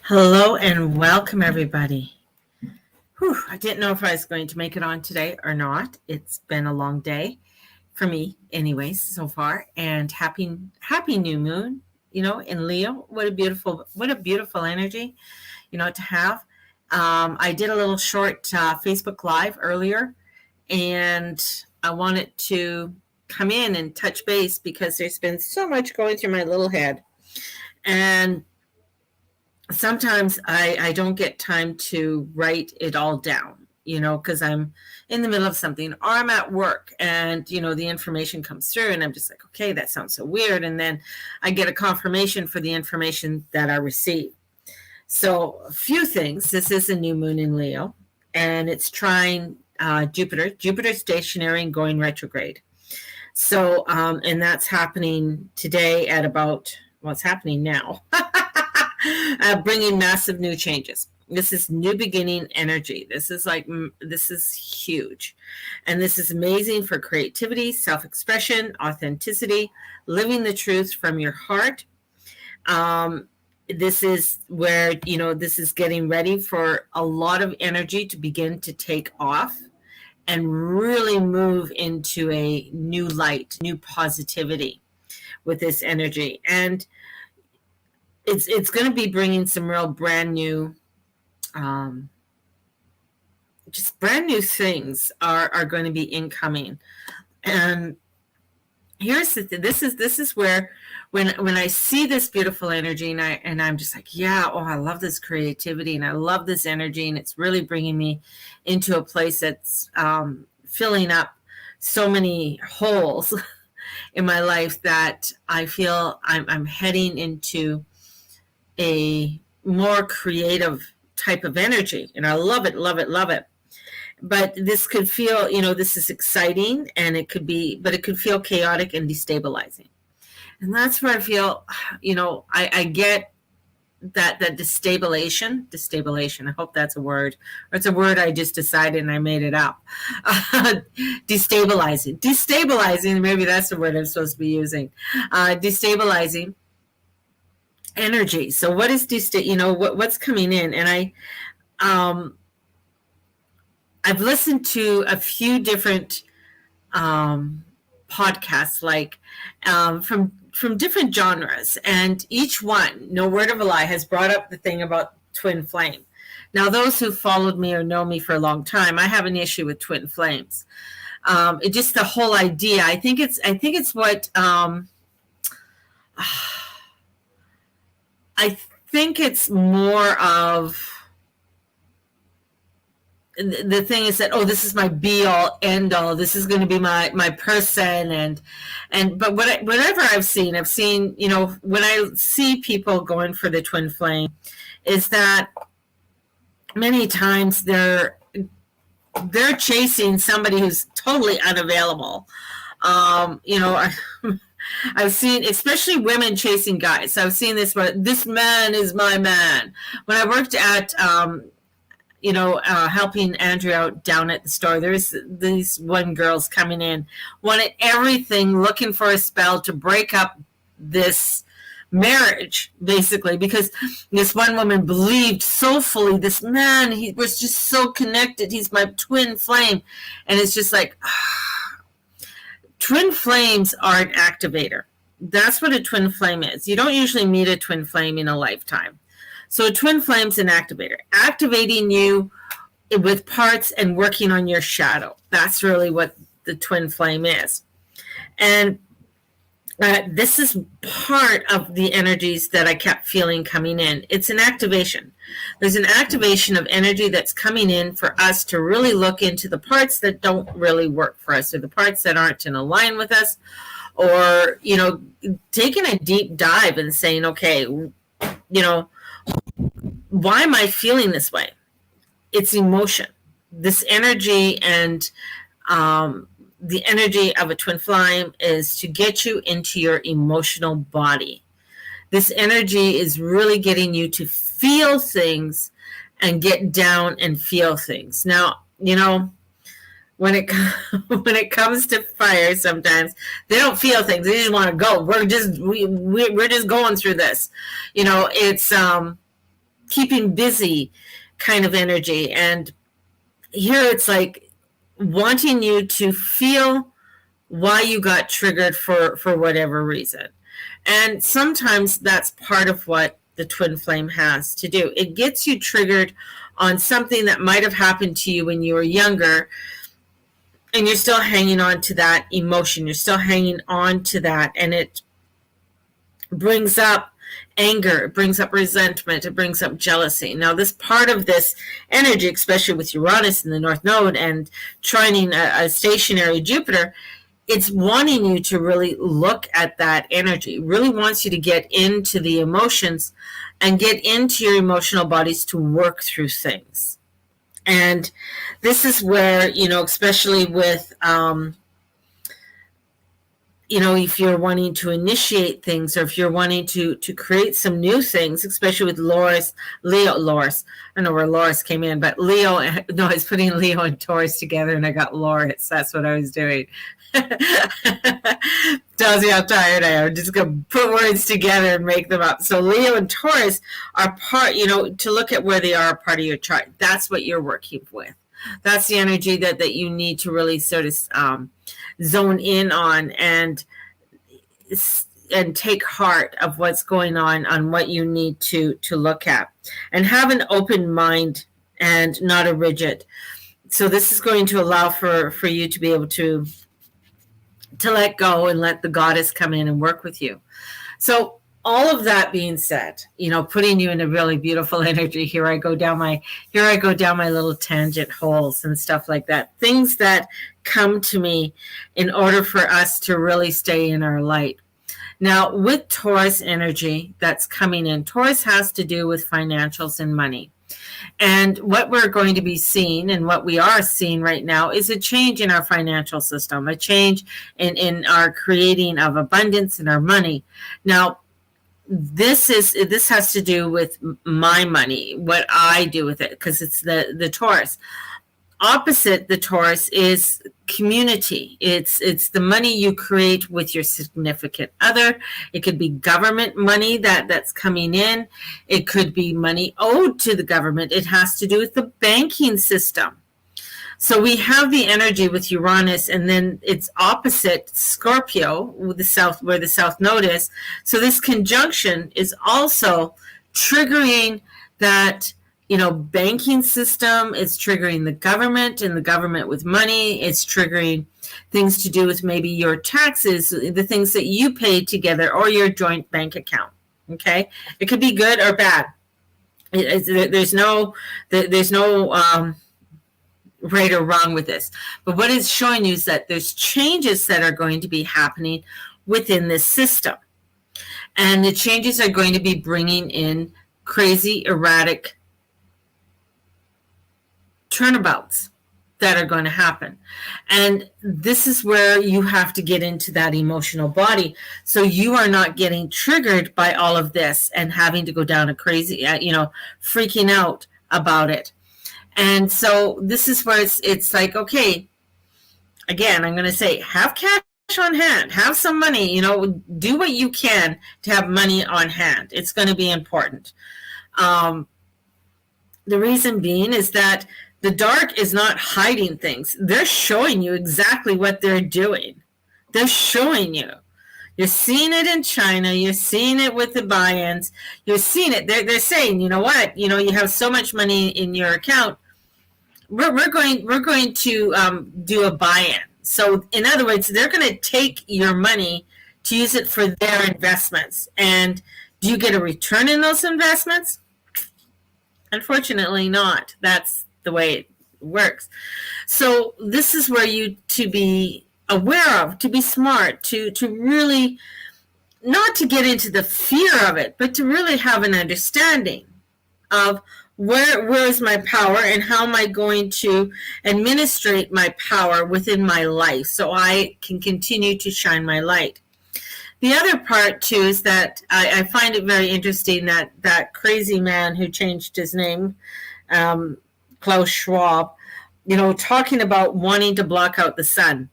Hello and welcome, everybody. Whew, I didn't know if I was going to make it on today or not. It's been a long day for me, anyways, so far. And happy new moon. In Leo. What a beautiful energy. To have. I did a little short Facebook Live earlier, and I wanted to come in and touch base because there's been so much going through my little head, and sometimes I don't get time to write it all down, because I'm in the middle of something or I'm at work and, the information comes through and I'm just like, okay, that sounds so weird. And then I get a confirmation for the information that I receive. So a few things. This is a new moon in Leo and it's trine Jupiter stationary and going retrograde. So, and that's happening today at about, well, it's happening now. Bringing massive new changes. This is new beginning energy. This is huge. And this is amazing for creativity, self-expression, authenticity, living the truth from your heart. This is where, this is getting ready for a lot of energy to begin to take off and really move into a new light, new positivity with this energy. And it's going to be bringing some real brand new, just brand new things are going to be incoming. And here's this is where when I see this beautiful energy and I'm just like, yeah, oh, I love this creativity and I love this energy, and it's really bringing me into a place that's filling up so many holes in my life that I feel I'm heading into a more creative type of energy, and I love it. But this could feel, this is exciting, and it could feel chaotic and destabilizing. And that's where I feel, I get that destabilization. I hope that's a word, or it's a word I just decided and I made it up. Destabilizing. Maybe that's the word I'm supposed to be using. Destabilizing energy. So what is what's coming in? And I've listened to a few different podcasts, like from different genres, and each one, no word of a lie, has brought up the thing about twin flame. Now, those who followed me or know me for a long time, I have an issue with twin flames. It just the whole idea. I think it's what. I think it's more of the thing is that, oh, this is my be all end all. This is going to be my person, but whatever I've seen, when I see people going for the twin flame, is that many times they're chasing somebody who's totally unavailable. I've seen, especially women chasing guys. I've seen this, but this man is my man. When I worked at, helping Andrew out down at the store, there's these one girls coming in, wanted everything, looking for a spell to break up this marriage, basically, because this one woman believed so fully this man, he was just so connected. He's my twin flame. And it's just like, twin flames are an activator. That's what a twin flame is. You don't usually meet a twin flame in a lifetime. So a twin flame's an activator, activating you with parts and working on your shadow. That's really what the twin flame is. And this is part of the energies that I kept feeling coming in. It's an activation. There's an activation of energy that's coming in for us to really look into the parts that don't really work for us, or the parts that aren't in line with us, or, taking a deep dive and saying, okay, why am I feeling this way? It's emotion. This energy and the energy of a twin flame is to get you into your emotional body. This energy is really getting you to feel things and get down and feel things. Now, when it comes to fire, sometimes they don't feel things. They just want to go. We're just going through this. It's keeping busy kind of energy. And here it's like wanting you to feel why you got triggered for whatever reason. And sometimes that's part of what the twin flame has to do. It gets you triggered on something that might have happened to you when you were younger, and you're still hanging on to that emotion. You're still hanging on to that, and it brings up anger, it brings up resentment, it brings up jealousy. Now, this part of this energy, especially with Uranus in the North Node and trining a stationary Jupiter, it's wanting you to really look at that energy. It really wants you to get into the emotions and get into your emotional bodies to work through things. And this is where, especially with, if you're wanting to initiate things, or if you're wanting to create some new things, especially with Loris. I don't know where Loris came in, but Leo, no, I was putting Leo and Taurus together and I got Loris. That's what I was doing. Tells you how tired I am. I'm just going to put words together and make them up. So Leo and Taurus are part, to look at where they are part of your chart. That's what you're working with. That's the energy that you need to really sort of zone in on and take heart of what's going on what you need to look at, and have an open mind and not a rigid. So this is going to allow for you to be able to let go and let the goddess come in and work with you. So all of that being said, putting you in a really beautiful energy, here I go down my little tangent holes and stuff like that. Things that come to me in order for us to really stay in our light. Now, with Taurus energy that's coming in, Taurus has to do with financials and money. And what we're going to be seeing, and what we are seeing right now, is a change in our financial system, a change in our creating of abundance in our money. Now, this has to do with my money, what I do with it, because it's the Taurus. Opposite the Taurus is community. It's the money you create with your significant other. It could be government money that's coming in. It could be money owed to the government. It has to do with the banking system. So we have the energy with Uranus, and then it's opposite Scorpio with where the South Node is. So this conjunction is also triggering that, banking system. It's triggering the government, and the government with money. It's triggering things to do with maybe your taxes, the things that you pay together, or your joint bank account. Okay, it could be good or bad. There's no right or wrong with this, but what it's showing you is that there's changes that are going to be happening within this system, and the changes are going to be bringing in crazy, erratic turnabouts that are going to happen. And this is where you have to get into that emotional body, so you are not getting triggered by all of this and having to go down a crazy, freaking out about it. And so this is where it's like, okay, again, I'm going to say, have cash on hand, have some money, do what you can to have money on hand. It's going to be important. The reason being is that the dark is not hiding things. They're showing you exactly what they're doing. They're showing you. You're seeing it in China. You're seeing it with the buy-ins. You're seeing it. They're saying, you know what? You have so much money in your account. We're going to do a buy-in. So in other words, they're going to take your money to use it for their investments. And do you get a return in those investments? Unfortunately not. That's the way it works. So this is where you to be aware of, to be smart, to really not to get into the fear of it, but to really have an understanding of where is my power, and how am I going to administrate my power within my life so I can continue to shine my light. The other part too is that I find it very interesting that crazy man who changed his name, Klaus Schwab, talking about wanting to block out the sun.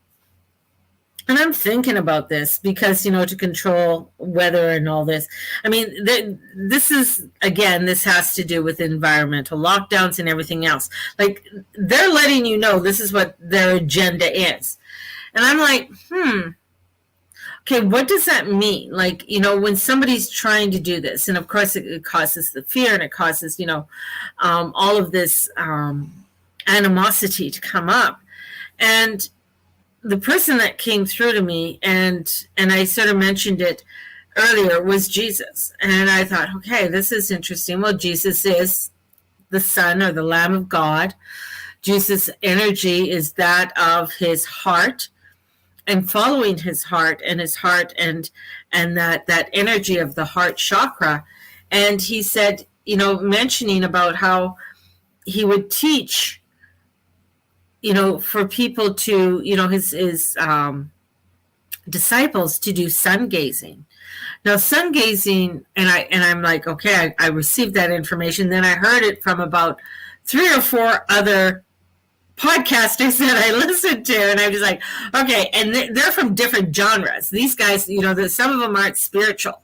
And I'm thinking about this because, to control weather and all this. I mean, this is, again, this has to do with environmental lockdowns and everything else. Like, they're letting you know this is what their agenda is. And I'm like, okay, what does that mean? Like, when somebody's trying to do this, and of course it causes the fear, and it causes, all of this animosity to come up. And the person that came through to me, and I sort of mentioned it earlier, was Jesus. And I thought, okay, this is interesting. Well, Jesus is the Son or the Lamb of God. Jesus' energy is that of his heart, and following his heart and that energy of the heart chakra. And he said, mentioning about how he would teach, for people to, his disciples to do sun gazing. Now, sun gazing, and I'm like, okay, I received that information. Then I heard it from about 3 or 4 other podcasters that I listened to, and I was like, okay, and they're from different genres. These guys, some of them aren't spiritual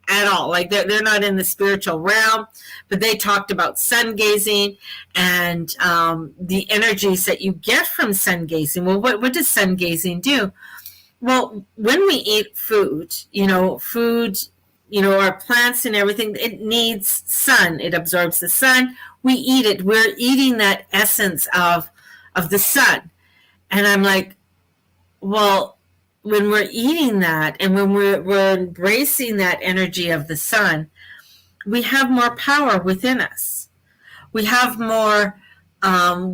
at all. Like, they're not in the spiritual realm, but they talked about sun gazing and the energies that you get from sun gazing. Well, what does sun gazing do? Well, when we eat food, our plants and everything, it needs sun. It absorbs the sun. We eat it. We're eating that essence of the sun. And I'm like, well, when we're eating that and when we're embracing that energy of the sun, we have more power within us. We have more,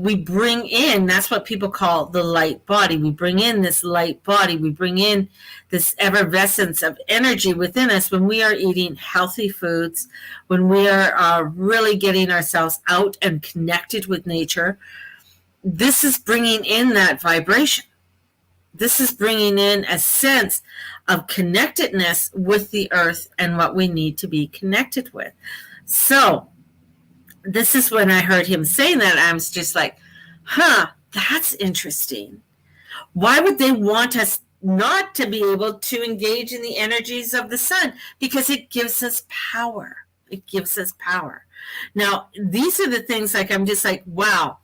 we bring in, that's what people call the light body. We bring in this light body. We bring in this effervescence of energy within us when we are eating healthy foods, when we are really getting ourselves out and connected with nature. This is bringing in that vibration. This is bringing in a sense of connectedness with the earth and what we need to be connected with. So this is when I heard him saying that, I was just like, that's interesting. Why would they want us not to be able to engage in the energies of the sun? Because it gives us power. It gives us power. Now, these are the things, like, I'm just like, wow.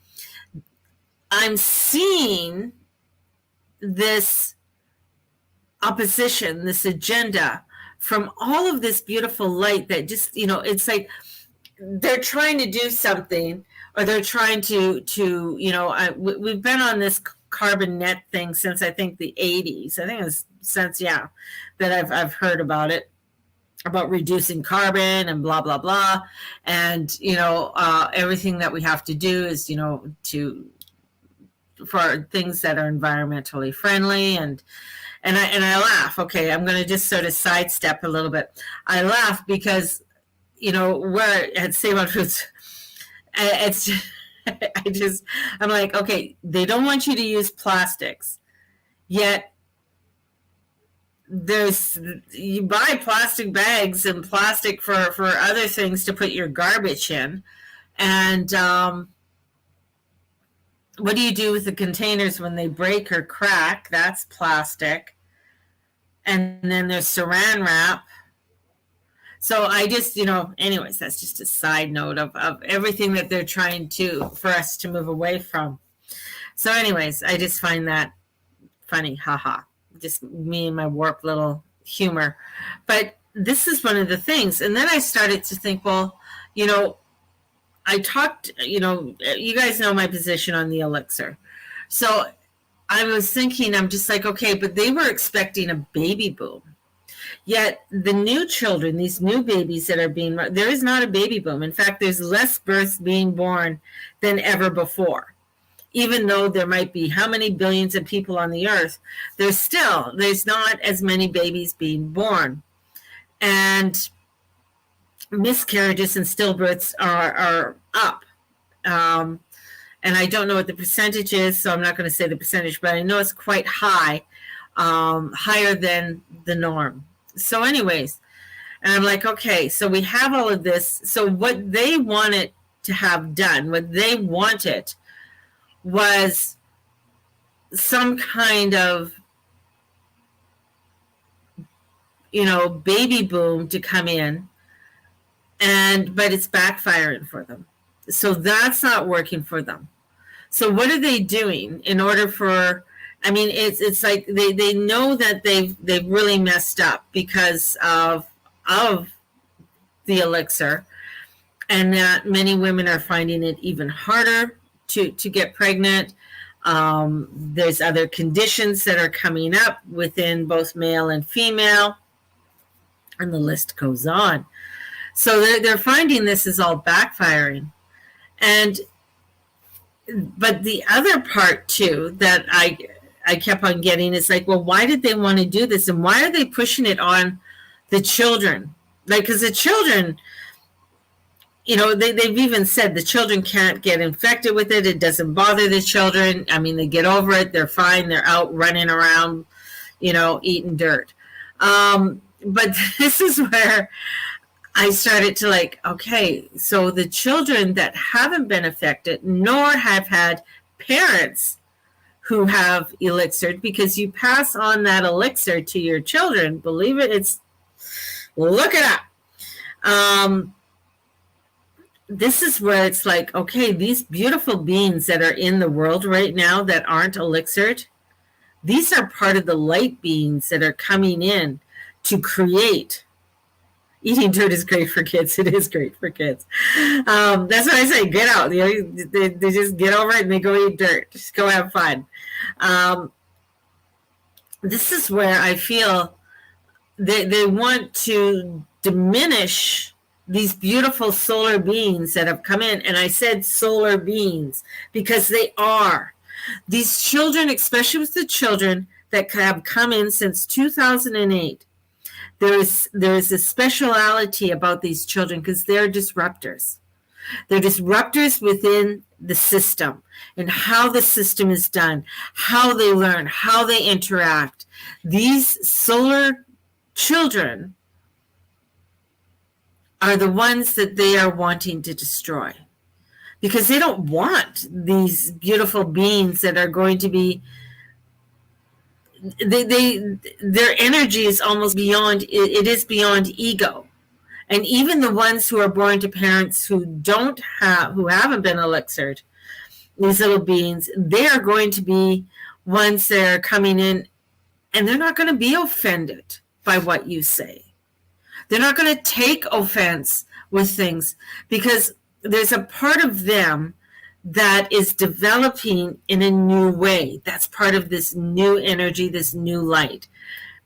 I'm seeing this opposition, this agenda from all of this beautiful light that just, it's like they're trying to do something, or they're trying to we've been on this carbon net thing since I think the 80s. I think it was since, that I've heard about it, about reducing carbon and blah, blah, blah. And, everything that we have to do is, for things that are environmentally friendly. And I laugh. Okay, I'm going to just sort of sidestep a little bit. I laugh because, we're at Save On Foods, it's I'm like, okay, they don't want you to use plastics, yet you buy plastic bags and plastic for other things to put your garbage in. And what do you do with the containers when they break or crack? That's plastic. And then there's saran wrap. So I just, anyways, that's just a side note of everything that they're trying for us to move away from. So anyways, I just find that funny. Haha. Just me and my warped little humor. But this is one of the things. And then I started to think, well, I talked, you guys know my position on the elixir. So I was thinking, I'm just like, okay, but they were expecting a baby boom. Yet the new children, these new babies that are there is not a baby boom. In fact, there's less births being born than ever before. Even though there might be how many billions of people on the earth, there's not as many babies being born. And miscarriages and stillbirths are up. And I don't know what the percentage is, so I'm not going to say the percentage, but I know it's quite high, higher than the norm. So anyways, and I'm like, okay, so we have all of this. So what they wanted to have done, what they wanted was some kind of baby boom to come in, but it's backfiring for them. So that's not working for them. So what are they doing in order for? I mean, it's like they know that they've really messed up because of the elixir, and that many women are finding it even harder to get pregnant. There's other conditions that are coming up within both male and female, and the list goes on. So they're finding this is all backfiring. But the other part too that I kept on getting is like, well, why did they want to do this, and why are they pushing it on the children? Like, because the children, they've even said the children can't get infected with it. It doesn't bother the children. I mean, they get over it. They're fine. They're out running around, eating dirt. But this is where I started to like, okay, so the children that haven't been affected nor have had parents who have elixired, because you pass on that elixir to your children. Believe it, look it up. This is where it's like, okay, these beautiful beings that are in the world right now that aren't elixired, these are part of the light beings that are coming in to create. Eating dirt is great for kids. It is great for kids. That's what I say. Get out. They just get over it and they go eat dirt. Just go have fun. This is where I feel they want to diminish these beautiful solar beings that have come in. And I said solar beings because they are. These children, especially with the children that have come in since 2008, there is a speciality about these children because they're disruptors. They're disruptors within the system and how the system is done, how they learn, how they interact. These solar children are the ones that they are wanting to destroy, because they don't want these beautiful beings that are going to be, their energy is almost beyond, it is beyond ego. And even the ones who are born to parents who haven't been elixired, these little beings, they are going to be ones that are coming in, and they're not going to be offended by what you say. They're not going to take offense with things, because there's a part of them that is developing in a new way. That's part of this new energy, this new light.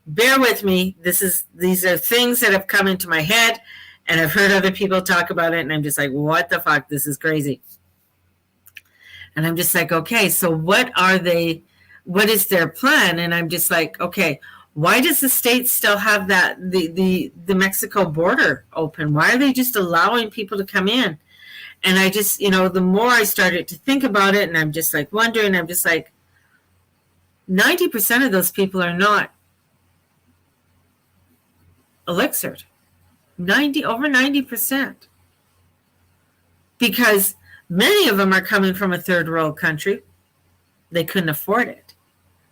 Bear with me. These are things that have come into my head, and I've heard other people talk about it, and I'm just like, what the fuck? This is crazy. And I'm just like, okay, so what is their plan? And I'm just like, okay, why does the state still have the Mexico border open? Why are they just allowing people to come in? And I just, the more I started to think about it, and I'm just like wondering, I'm just like, 90% of those people are not elixired. Over 90%. Because many of them are coming from a third world country. They couldn't afford it.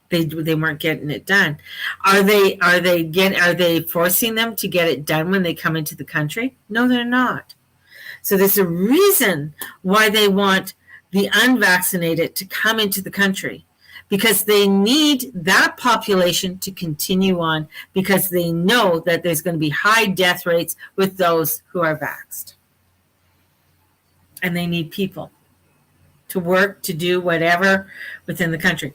They weren't getting it done. Are they forcing them to get it done when they come into the country? No, they're not. So there's a reason why they want the unvaccinated to come into the country, because they need that population to continue on, because they know that there's going to be high death rates with those who are vaxxed. And they need people to work, to do whatever within the country.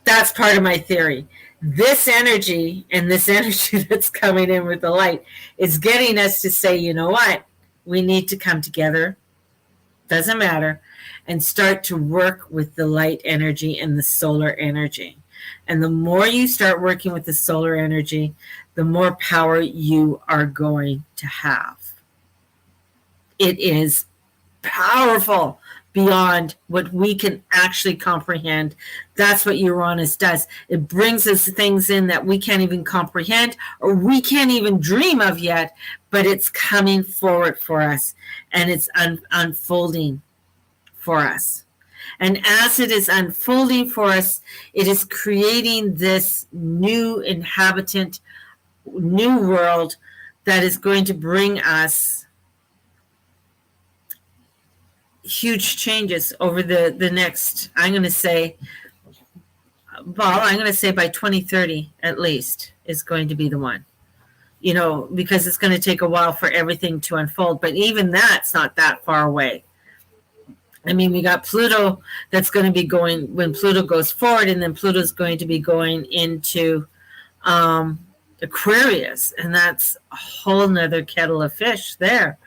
That's part of my theory. This energy and this energy that's coming in with the light is getting us to say, you know what? We need to come together, doesn't matter, and start to work with the light energy and the solar energy. And the more you start working with the solar energy, the more power you are going to have. It is powerful beyond what we can actually comprehend. That's what Uranus does. It brings us things in that we can't even comprehend, or we can't even dream of yet, but it's coming forward for us, and it's unfolding for us. And as it is unfolding for us, it is creating this new inhabitant new world that is going to bring us huge changes over the next, I'm going to say by 2030 at least is going to be the one, because it's going to take a while for everything to unfold. But even that's not that far away. I mean, we got Pluto that's going to be going when Pluto goes forward, and then Pluto's going to be going into Aquarius, and that's a whole nother kettle of fish there,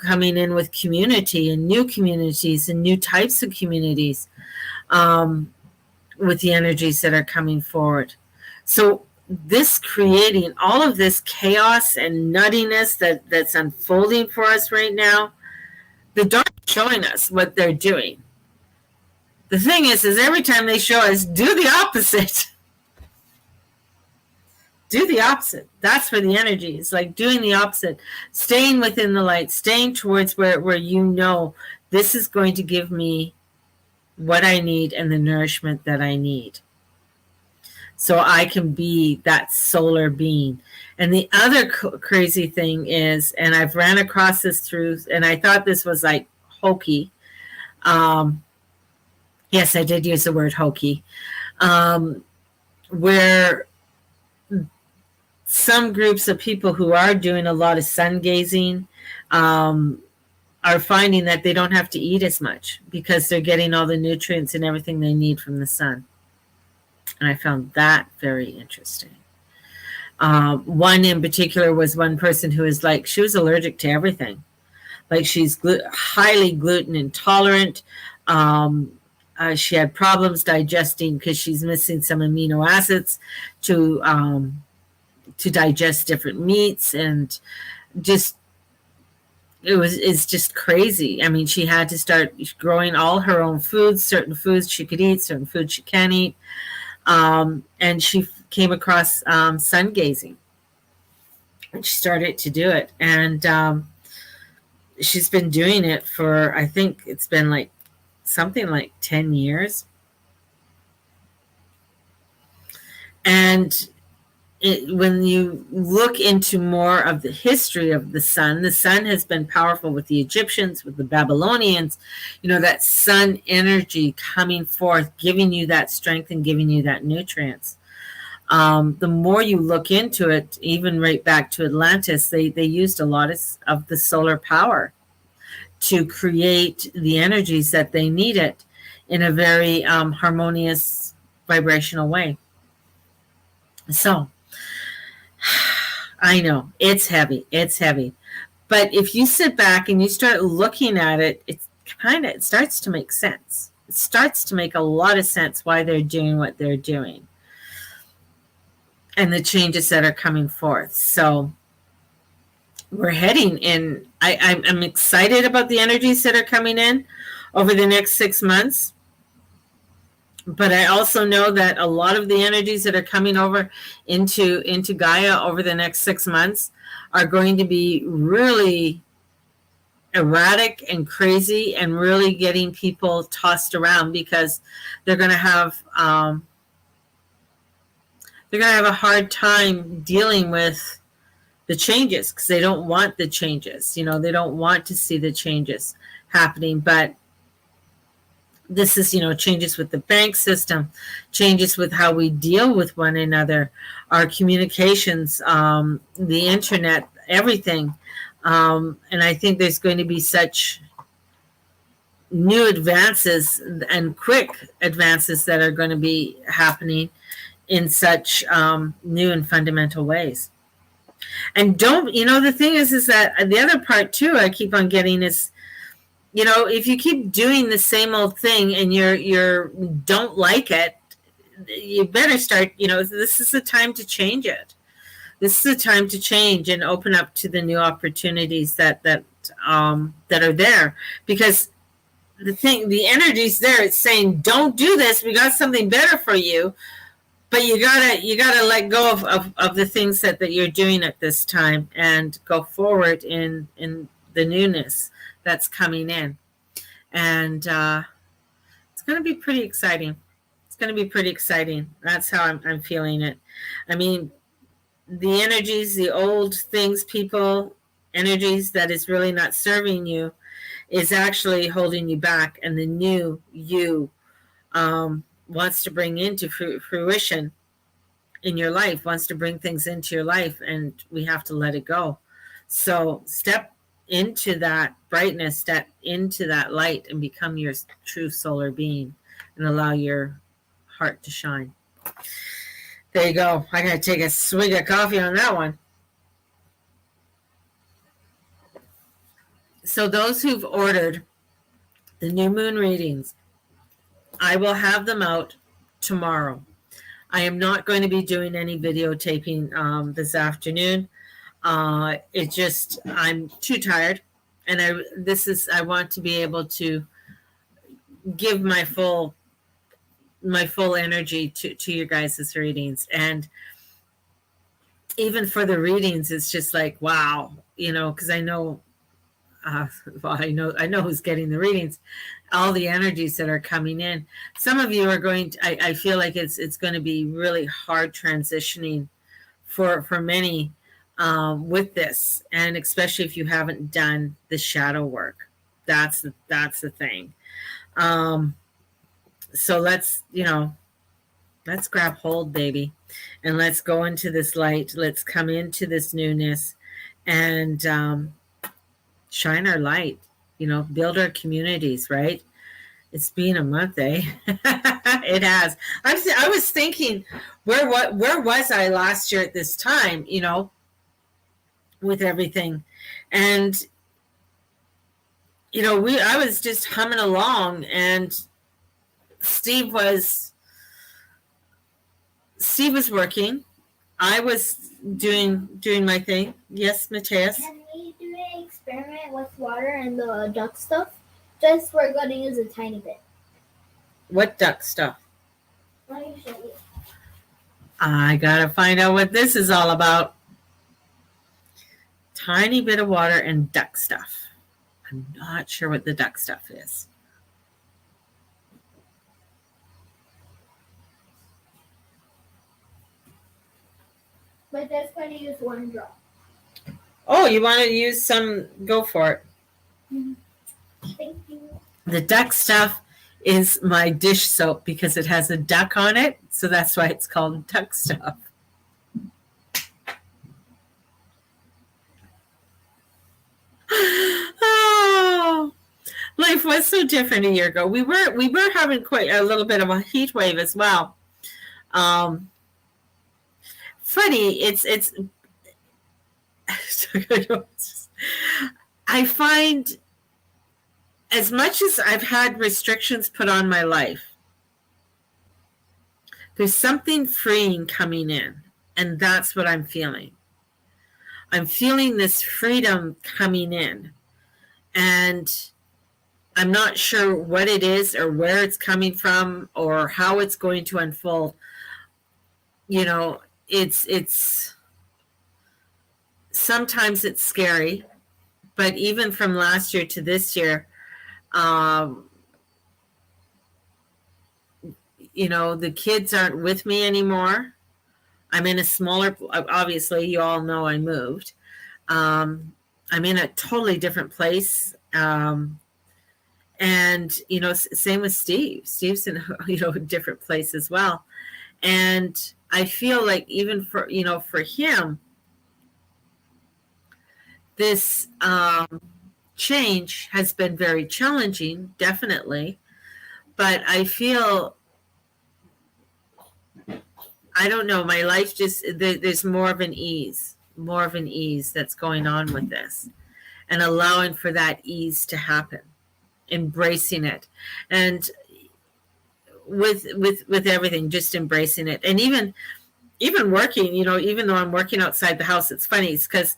coming in with community and new communities and new types of communities with the energies that are coming forward. So this creating all of this chaos and nuttiness that's unfolding for us right now, the dark is showing us what they're doing. The thing is every time they show us, do the opposite. Do the opposite. That's where the energy is, like doing the opposite, staying within the light, staying towards where this is going to give me what I need and the nourishment that I need, so I can be that solar being. And the other crazy thing is, and I've ran across this and I thought this was like hokey. Yes, I did use the word hokey, where some groups of people who are doing a lot of sun gazing are finding that they don't have to eat as much because they're getting all the nutrients and everything they need from the sun. And I found that very interesting. One in particular was one person who was like, she was allergic to everything. Like she's highly gluten intolerant. She had problems digesting because she's missing some amino acids to digest different meats, and it's just crazy. I mean, she had to start growing all her own foods, certain foods she could eat, certain foods she can't eat. And she came across sun gazing. And she started to do it. And she's been doing it for, I think it's been like something like 10 years. And when you look into more of the history of the sun has been powerful with the Egyptians, with the Babylonians, that sun energy coming forth, giving you that strength and giving you that nutrients. The more you look into it, even right back to Atlantis, they used a lot of the solar power to create the energies that they needed in a very harmonious vibrational way. So I know it's heavy, but if you sit back and you start looking at it, it starts to make sense. It starts to make a lot of sense why they're doing what they're doing and the changes that are coming forth. So we're heading in. I'm excited about the energies that are coming in over the next 6 months. But I also know that a lot of the energies that are coming over into Gaia over the next 6 months are going to be really erratic and crazy and really getting people tossed around, because they're going to have a hard time dealing with the changes, because they don't want the changes. They don't want to see the changes happening. But this is, changes with the bank system, changes with how we deal with one another, our communications, the internet, everything. And I think there's going to be such new advances and quick advances that are going to be happening in such new and fundamental ways. And the thing is that the other part too I keep on getting is, if you keep doing the same old thing and you don't like it, you better start, this is the time to change it. This is the time to change and open up to the new opportunities that are there. Because the energy's there. It's saying, don't do this. We got something better for you. But you gotta let go of the things that you're doing at this time and go forward in the newness that's coming in. And it's going to be pretty exciting. That's how I'm feeling it. I mean, the energies, the old things, people, energies that is really not serving you is actually holding you back, and the new you wants to bring into fruition in your life, wants to bring things into your life, and we have to let it go. So step into that brightness, step into that light, and become your true solar being, and allow your heart to shine. There you go. I gotta take a swig of coffee on that one. So those who've ordered the new moon readings, I will have them out tomorrow. I am not going to be doing any videotaping this afternoon. It just, I'm too tired, and I want to be able to give my full energy to your guys' readings. And even for the readings, it's just like, wow, because I know, well, I know who's getting the readings, all the energies that are coming in. Some of you are going to, I feel like it's going to be really hard transitioning for many with this, and especially if you haven't done the shadow work. That's the thing. So let's grab hold, baby, and let's go into this light. Let's come into this newness and shine our light, build our communities, right? It's been a month, eh? It has. I was thinking, where was I last year at this time, with everything? And, I was just humming along, and Steve was working. I was doing my thing. Yes, Mateus? Can we do an experiment with water and the duck stuff? Just we're going to use a tiny bit. What duck stuff? Let me show you. I gotta find out what this is all about. Tiny bit of water and duck stuff. I'm not sure what the duck stuff is. But just going to use one drop. Oh, you want to use some? Go for it. Thank you. The duck stuff is my dish soap because it has a duck on it, so that's why it's called duck stuff. Oh, life was so different a year ago. We were having quite a little bit of a heat wave as well. Funny, it's I find, as much as I've had restrictions put on my life, there's something freeing coming in, and that's what I'm feeling. I'm feeling this freedom coming in, and I'm not sure what it is or where it's coming from or how it's going to unfold. It's sometimes it's scary, but even from last year to this year, the kids aren't with me anymore. I'm in a smaller, obviously you all know I moved. I'm in a totally different place. And, same with Steve. Steve's in, a different place as well. And I feel like even for him, this change has been very challenging, definitely. But I feel, I don't know, my life just, there's more of an ease that's going on with this, and allowing for that ease to happen, embracing it, and with everything, just embracing it. And even working, even though I'm working outside the house, it's funny because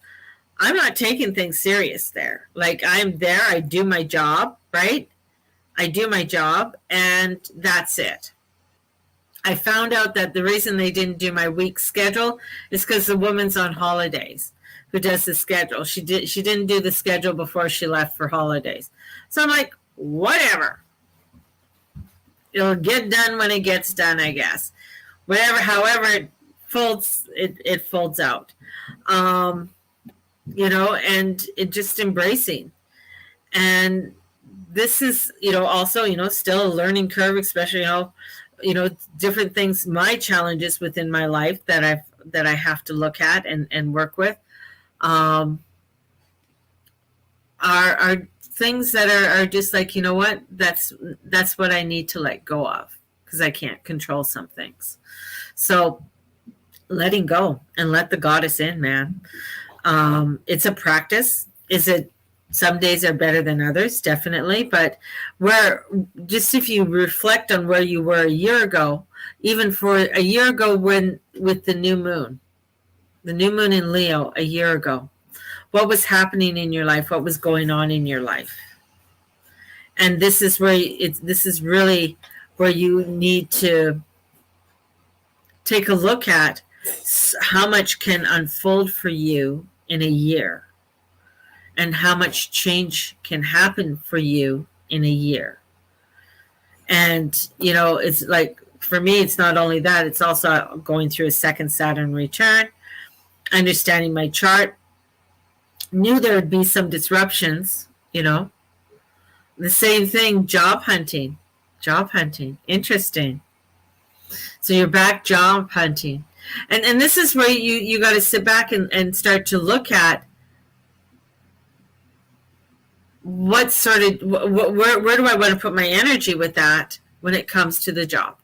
I'm not taking things serious there. Like, I'm there, I do my job, right? I do my job, and that's it. I found out that the reason they didn't do my week schedule is because the woman's on holidays who does the schedule. She didn't do the schedule before she left for holidays. So I'm like, whatever. It'll get done when it gets done, I guess. Whatever, however it it folds out. And it just embracing. And this is, also, still a learning curve, especially, different things, my challenges within my life that I have to look at and work with, are things that are just like, what, that's what I need to let go of, because I can't control some things. So letting go and let the goddess in, man. It's a practice. Is it, some days are better than others, definitely, but just if you reflect on where you were a year ago, even for a year ago, when with the new moon in Leo a year ago, what was happening in your life? What was going on in your life? And this is really where you need to take a look at how much can unfold for you in a year, and how much change can happen for you in a year. And, it's like, for me, it's not only that, it's also going through a second Saturn return, understanding my chart, knew there would be some disruptions, the same thing, job hunting, interesting. So you're back job hunting. And this is where you got to sit back and start to look at what sort of, where do I want to put my energy with that when it comes to the job?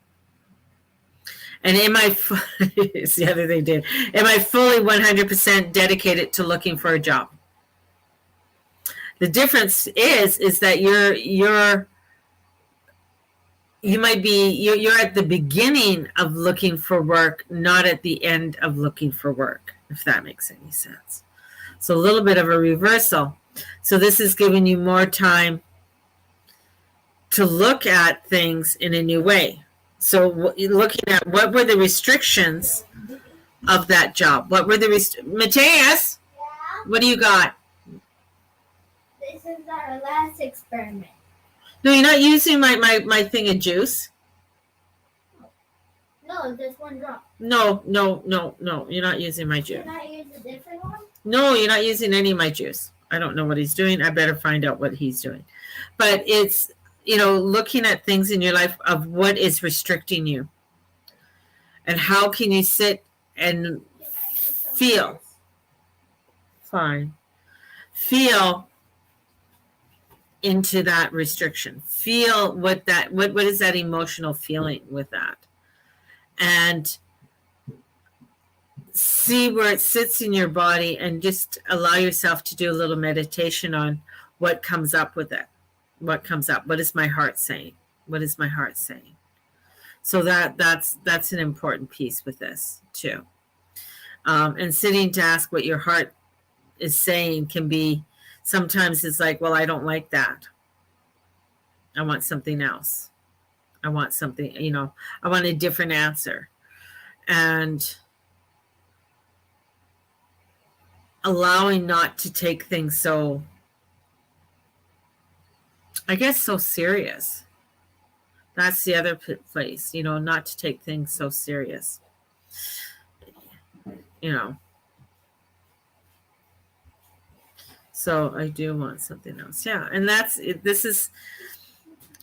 And it's the other thing, Dave, am I fully 100% dedicated to looking for a job? The difference is that you're at the beginning of looking for work, not at the end of looking for work, if that makes any sense. So a little bit of a reversal. So this is giving you more time to look at things in a new way. So looking at what were the restrictions of that job? What were the Mateus? Yeah. What do you got? This is our last experiment. No, you're not using my thing of juice. No, just one drop. No, you're not using my juice. Can I use a different one? No, you're not using any of my juice. I don't know what he's doing. I better find out what he's doing. But it's, looking at things in your life of what is restricting you. And how can you sit and feel? Fine. Feel into that restriction. Feel what is that emotional feeling with that. And see where it sits in your body, and just allow yourself to do a little meditation on what comes up with it. What comes up? What is my heart saying? What is my heart saying? So that's an important piece with this too. And sitting to ask what your heart is saying can be, sometimes it's like, well, I don't like that. I want something else. I want something, I want a different answer. And allowing not to take things so, I guess, so serious. That's the other place, not to take things so serious. So I do want something else. Yeah. And this is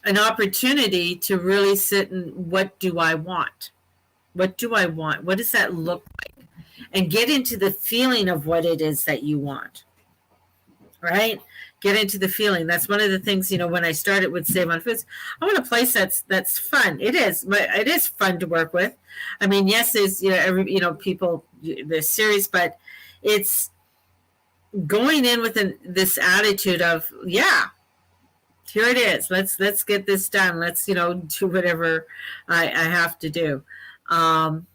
an opportunity to really sit and, what do I want? What do I want? What does that look like? And get into the feeling of what it is that you want. Right? Get into the feeling. That's one of the things, when I started with Save on Foods, I want a place that's fun. It is, but it is fun to work with. I mean, yes, there's, people, they're serious, but it's going in with this attitude of, yeah, here it is. Let's get this done. Let's, do whatever I have to do. And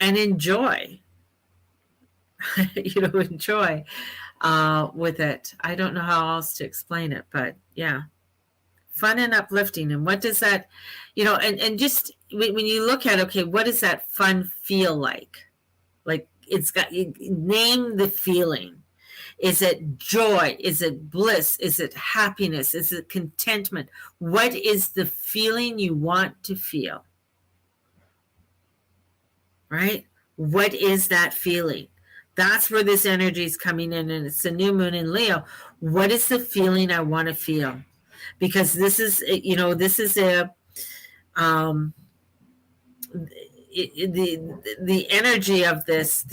enjoy, enjoy with it. I don't know how else to explain it, but yeah, fun and uplifting. And what does that, and just when you look at, okay, what does that fun feel like? Like, it's got, name the feeling. Is it joy? Is it bliss? Is it happiness? Is it contentment? What is the feeling you want to feel? right? What is that feeling? That's where this energy is coming in, and it's a new moon in Leo. What is the feeling I want to feel? Because this is, this is a, the energy of this,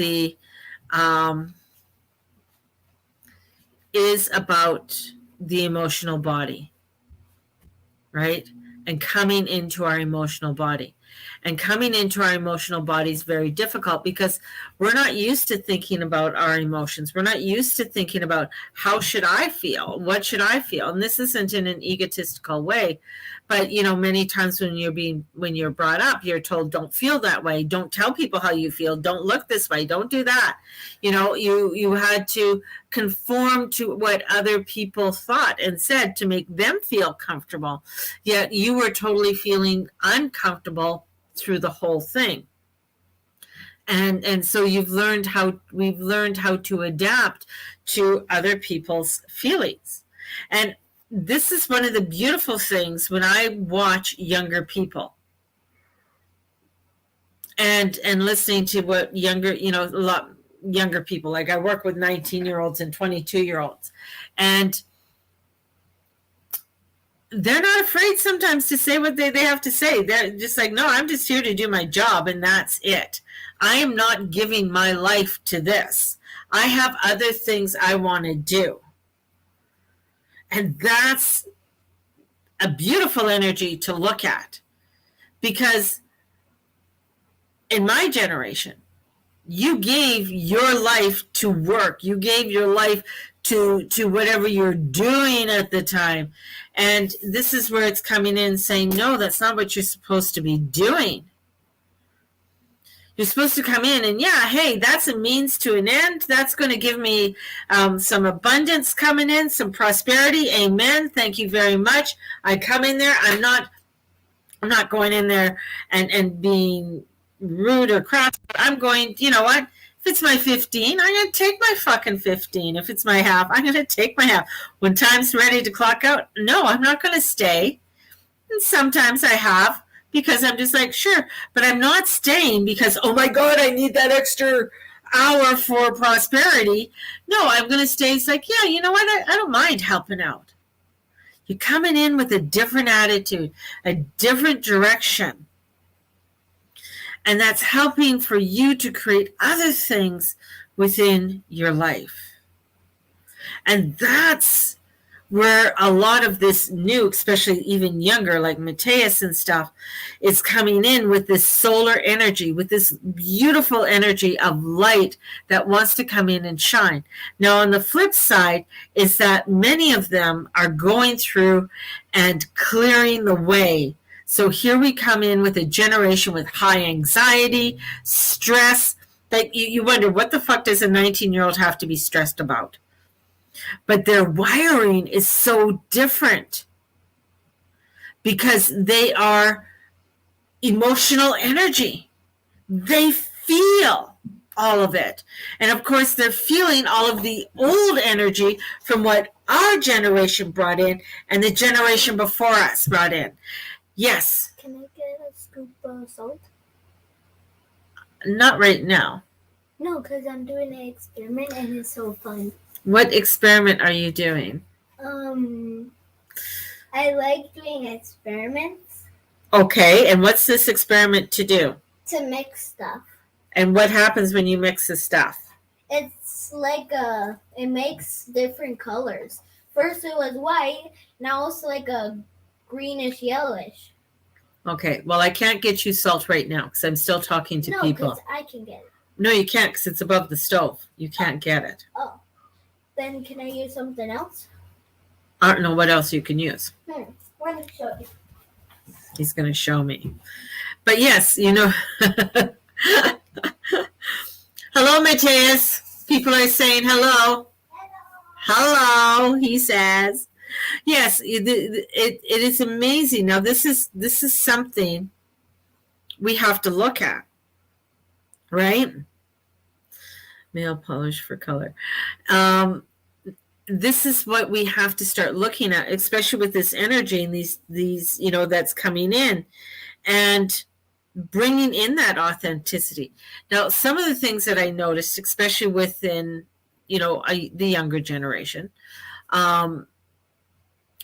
is about the emotional body, right? And coming into our emotional body. And coming into our emotional body is very difficult because we're not used to thinking about our emotions. We're not used to thinking about how should I feel? What should I feel? And this isn't in an egotistical way, but many times when you're brought up, you're told don't feel that way. Don't tell people how you feel. Don't look this way. Don't do that. You had to conform to what other people thought and said to make them feel comfortable. Yet you were totally feeling uncomfortable through the whole thing. And so we've learned how to adapt to other people's feelings. And this is one of the beautiful things when I watch younger people and listening to what a lot younger people, like I work with 19-year-olds and 22-year-olds, and they're not afraid sometimes to say what they have to say. They're just like, no, I'm just here to do my job and that's it. I am not giving my life to this. I have other things I want to do. And that's a beautiful energy to look at, because in my generation, you gave your life to work. You gave your life to whatever you're doing at the time. And this is where it's coming in saying, no, that's not what you're supposed to be doing. You're supposed to come in and, yeah, hey, that's a means to an end. That's going to give me some abundance coming in, some prosperity. Amen. Thank you very much. I come in there. I'm not going in there and being rude or crap. I'm going, you know what? If it's my 15, I'm going to take my fucking 15. If it's my half, I'm going to take my half. When time's ready to clock out, no, I'm not going to stay. And sometimes I have, because I'm just like, sure. But I'm not staying because, oh my God, I need that extra hour for prosperity. No, I'm going to stay. It's like, yeah, you know what? I don't mind helping out. You're coming in with a different attitude, a different direction. And that's helping for you to create other things within your life. And that's where a lot of this new, especially even younger, like Matthias and stuff, is coming in with this solar energy, with this beautiful energy of light that wants to come in and shine. Now, on the flip side is that many of them are going through and clearing the way. So here we come in with a generation with high anxiety, stress, that you wonder, what the fuck does a 19-year-old have to be stressed about? But their wiring is so different because they are emotional energy. They feel all of it. And of course, they're feeling all of the old energy from what our generation brought in and the generation before us brought in. Yes. Can I get a scoop of salt? Not right now. No, because I'm doing an experiment and it's so fun. What experiment are you doing? I like doing experiments. Okay, and what's this experiment to do? To mix stuff. And what happens when you mix the stuff? It's like it makes different colors. First it was white, now it's like a greenish yellowish. Okay, well, I can't get you salt right now because I'm still talking to people. No, because I can get it. No, you can't because it's above the stove. You can't get it. Oh. Then can I use something else? I don't know what else you can use. Let me show you. He's going to show me. But yes, you know. Hello, Matthias. People are saying hello. Hello, he says. Yes, it is amazing. Now, this is something we have to look at, right? Nail polish for color. This is what we have to start looking at, especially with this energy and these that's coming in. And bringing in that authenticity. Now, some of the things that I noticed, especially within, the younger generation,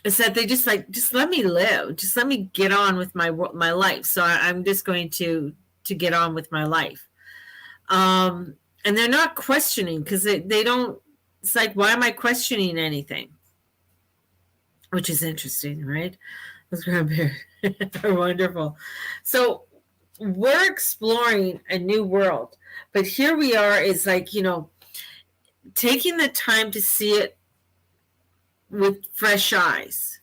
is that they just let me live, just let me get on with my life. So I'm just going to get on with my life. And they're not questioning, because they don't. It's like, why am I questioning anything? Which is interesting, right? Those grandparents are wonderful. So we're exploring a new world, but here we are is like, taking the time to see it with fresh eyes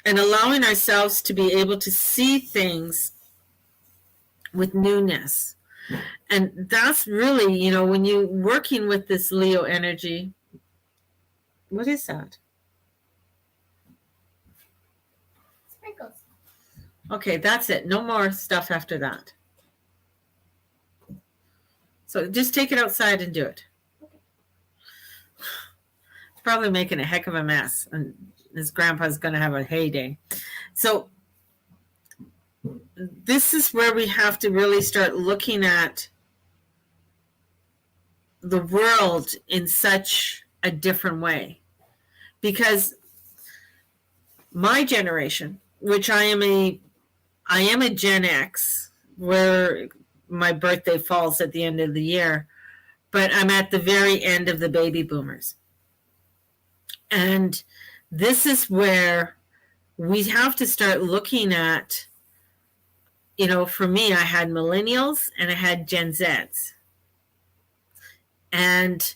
and allowing ourselves to be able to see things with newness. And that's really, when you're working with this Leo energy. What is that? Sprinkles. Okay, that's it. No more stuff after that. So just take it outside and do it. It's probably making a heck of a mess, and his grandpa's going to have a heyday. So this is where we have to really start looking at the world in such a different way. Because my generation, which I am a Gen X, where my birthday falls at the end of the year, but I'm at the very end of the baby boomers. And this is where we have to start looking at, for me, I had millennials and I had Gen Zs. And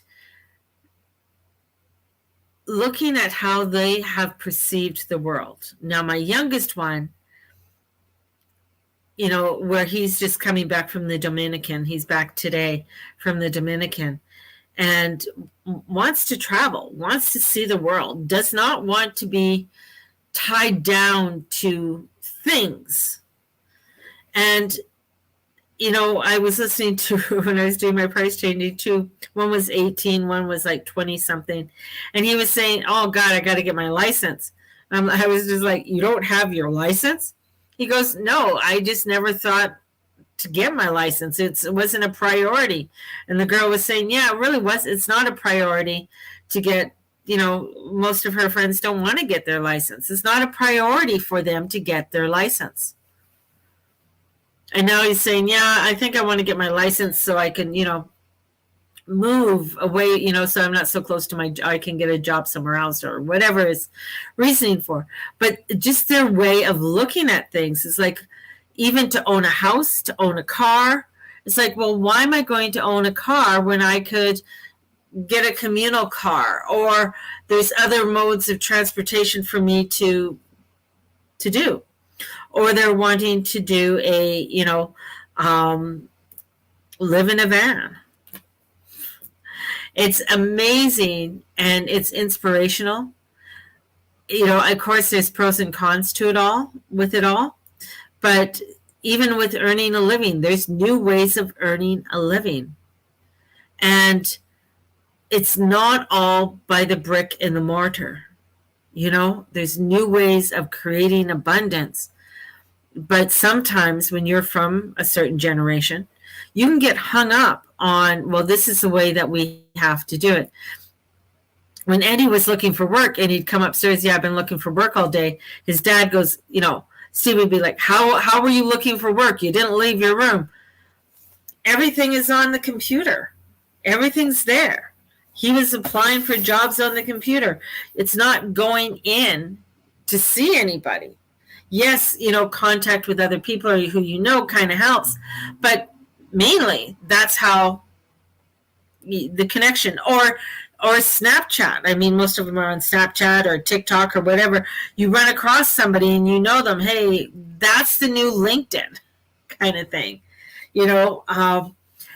looking at how they have perceived the world. Now, my youngest one, where he's just coming back from the Dominican. He's back today from the Dominican and wants to travel, wants to see the world, does not want to be tied down to things. And, I was listening to, when I was doing my price changing too, one was 18, one was like 20 something. And he was saying, oh God, I got to get my license. I was just like, you don't have your license? He goes, no, I just never thought to get my license. It wasn't a priority. And the girl was saying, yeah, it really was. It's not a priority to get, most of her friends don't want to get their license. It's not a priority for them to get their license. And now he's saying, yeah, I think I want to get my license so I can, move away, so I'm not so close to I can get a job somewhere else or whatever is reasoning for. But just their way of looking at things is like, even to own a house, to own a car. It's like, well, why am I going to own a car when I could get a communal car, or there's other modes of transportation for me to do? Or they're wanting to do live in a van. It's amazing and it's inspirational. Of course, there's pros and cons to it all, but even with earning a living, there's new ways of earning a living. And it's not all by the brick and the mortar. There's new ways of creating abundance. But sometimes when you're from a certain generation, you can get hung up on, well, this is the way that we have to do it. When Eddie was looking for work and he'd come upstairs, yeah, I've been looking for work all day. His dad goes, Steve would be like, how were you looking for work? You didn't leave your room. Everything is on the computer. Everything's there. He was applying for jobs on the computer. It's not going in to see anybody. Yes, contact with other people or who kind of helps. But mainly, that's how the connection. Or Snapchat. I mean, most of them are on Snapchat or TikTok or whatever. You run across somebody and you know them. Hey, that's the new LinkedIn kind of thing.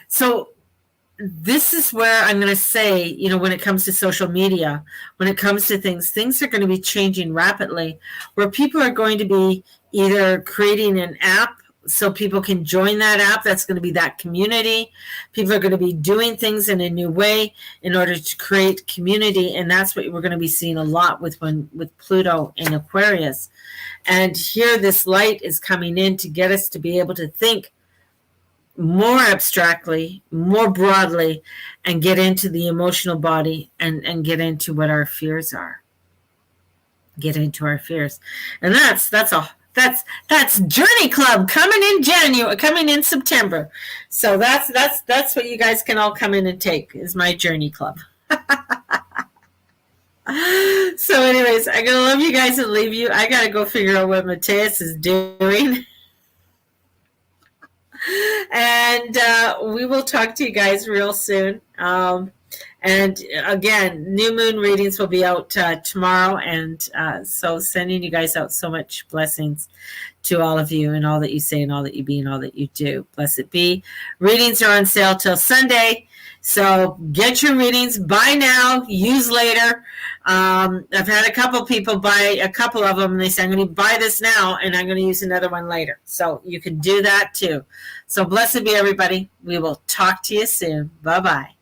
So this is where I'm going to say, when it comes to social media, when it comes to things are going to be changing rapidly, where people are going to be either creating an app so people can join that app. That's going to be that community. People are going to be doing things in a new way in order to create community, and that's what we're going to be seeing a lot with Pluto in Aquarius. And here this light is coming in to get us to be able to think more abstractly, more broadly, and get into the emotional body and get into what our fears are. Get into our fears. And that's Journey Club coming in September. So that's what you guys can all come in and take, is my Journey Club. So anyways, I'm gonna love you guys and leave you. I gotta go figure out what Mateus is doing. And we will talk to you guys real soon. And again, new moon readings will be out tomorrow. And so sending you guys out so much blessings to all of you and all that you say and all that you be and all that you do. Blessed be. Readings are on sale till Sunday. So get your readings. Buy now, use later. I've had a couple people buy a couple of them, and they say, I'm going to buy this now, and I'm going to use another one later. So you can do that too. So blessed be everybody. We will talk to you soon. Bye-bye.